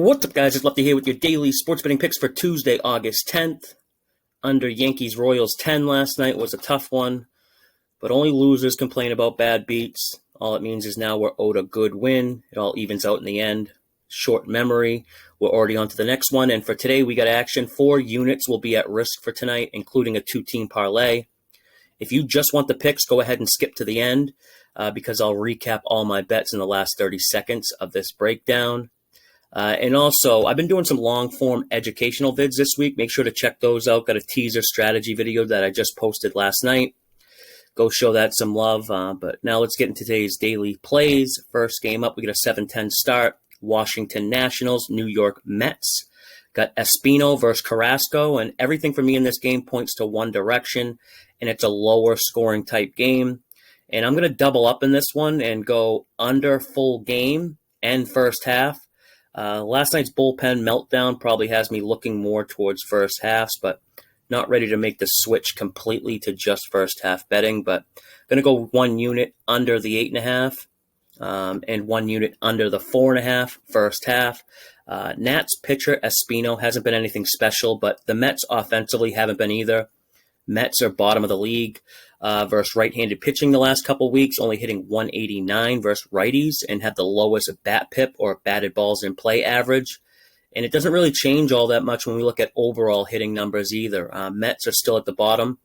What's up, guys? It's Lefty here with your daily sports betting picks for Tuesday, August 10th. Under Yankees Royals 10 last night was a tough one, but only losers complain about bad beats. All it means is now we're owed a good win. It all evens out in the end. Short memory. We're already on to the next one, and for today we got action. 4 units will be at risk for tonight, including a 2-team parlay. If you just want the picks, go ahead and skip to the end because I'll recap all my bets in the last 30 seconds of this breakdown. And also, I've been doing some long-form educational vids this week. Make sure to check those out. Got a teaser strategy video that I just posted last night. Go show that some love. But now let's get into today's daily plays. First game up, we got a 7:10 start. Washington Nationals, New York Mets. Got Espino versus Carrasco, and everything for me in this game points to one direction, and it's a lower scoring type game. And I'm going to double up in this one and go under full game and first half. Last night's bullpen meltdown probably has me looking more towards first halves, but not ready to make the switch completely to just first half betting. But going to go 1 unit under the 8.5 and 1 unit under the 4.5 first half. Nats pitcher Espino hasn't been anything special, but the Mets offensively haven't been either. Mets are bottom of the league versus right-handed pitching the last couple weeks, only hitting 189 versus righties and have the lowest bat pip or batted balls in play average. And it doesn't really change all that much when we look at overall hitting numbers either. Mets are still at the bottom,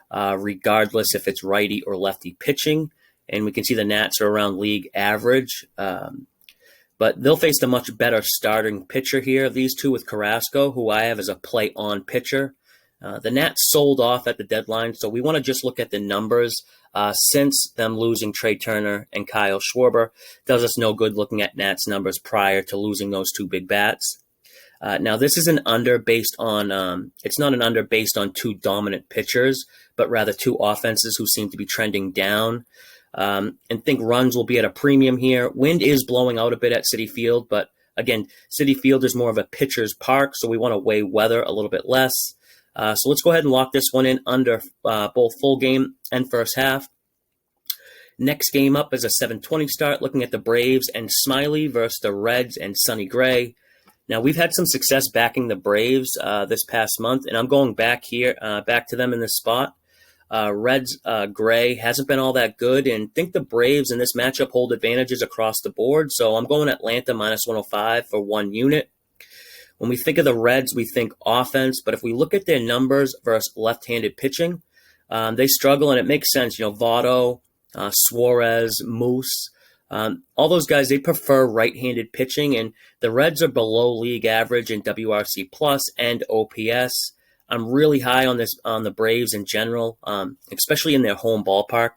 regardless if it's righty or lefty pitching. And we can see the Nats are around league average. But they'll face a much better starting pitcher here of these two with Carrasco, who I have as a play-on pitcher. The Nats sold off at the deadline, so we want to just look at the numbers since them losing Trey Turner and Kyle Schwarber. Does us no good looking at Nats numbers prior to losing those two big bats. Now, this is an under based on, it's not an under based on two dominant pitchers, but rather two offenses who seem to be trending down. And think runs will be at a premium here. Wind is blowing out a bit at Citi Field, but again, Citi Field is more of a pitcher's park, so we want to weigh weather a little bit less. So let's go ahead and lock this one in under both full game and first half. Next game up is a 7:20 start, looking at the Braves and Smiley versus the Reds and Sonny Gray. Now, we've had some success backing the Braves this past month, and I'm going back here, back to them in this spot. Reds Gray hasn't been all that good, and think the Braves in this matchup hold advantages across the board. So I'm going Atlanta minus 105 for 1 unit. When we think of the Reds, we think offense, but if we look at their numbers versus left-handed pitching, they struggle, and it makes sense. You know, Votto, Suarez, Moose, all those guys, they prefer right-handed pitching, and the Reds are below league average in WRC plus and OPS. I'm really high on the Braves in general, especially in their home ballpark.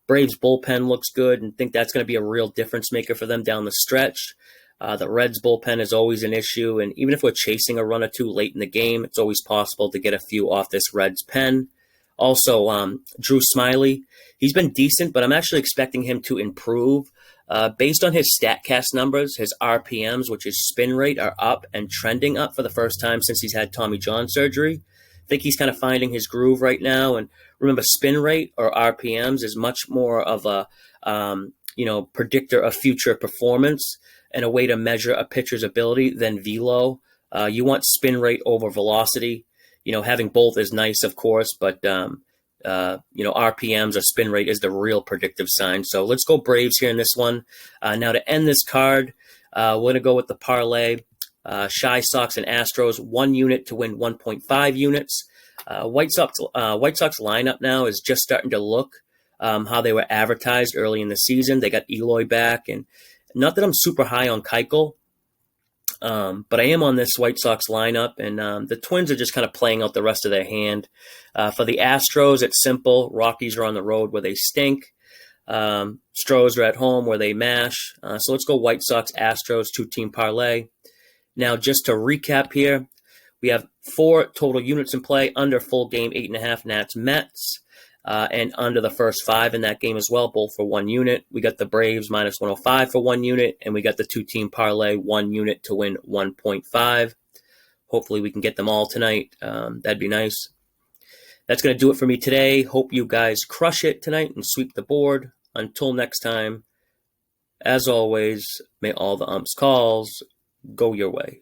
Braves bullpen looks good, and think that's going to be a real difference maker for them down the stretch. The Reds bullpen is always an issue, and even if we're chasing a run or two late in the game, it's always possible to get a few off this Reds pen. Also, Drew Smiley, he's been decent, but I'm actually expecting him to improve. Based on his StatCast numbers, his RPMs, which is spin rate, are up and trending up for the first time since he's had Tommy John surgery. I think he's kind of finding his groove right now. And remember, spin rate or RPMs is much more of a predictor of future performance and a way to measure a pitcher's ability than velo. You want spin rate over velocity. You know, having both is nice, of course, but RPMs or spin rate is the real predictive sign. So let's go Braves here in this one. Now to end this card, we're going to go with the parlay. Shy Sox and Astros, 1 unit to win 1.5 units. White Sox lineup now is just starting to look how they were advertised early in the season. They got Eloy back, and not that I'm super high on Keuchel, but I am on this White Sox lineup, and the Twins are just kind of playing out the rest of their hand. For the Astros, it's simple. Rockies are on the road where they stink. Stros are at home where they mash. So let's go White Sox, Astros, 2-team parlay. Now, just to recap here, we have 4 total units in play, under full game, 8.5 Nats Mets. And under the first 5 in that game as well, both for 1 unit. We got the Braves minus 105 for 1 unit, and we got the 2-team parlay, 1 unit to win 1.5. Hopefully we can get them all tonight. That'd be nice. That's going to do it for me today. Hope you guys crush it tonight and sweep the board. Until next time, as always, may all the umps calls go your way.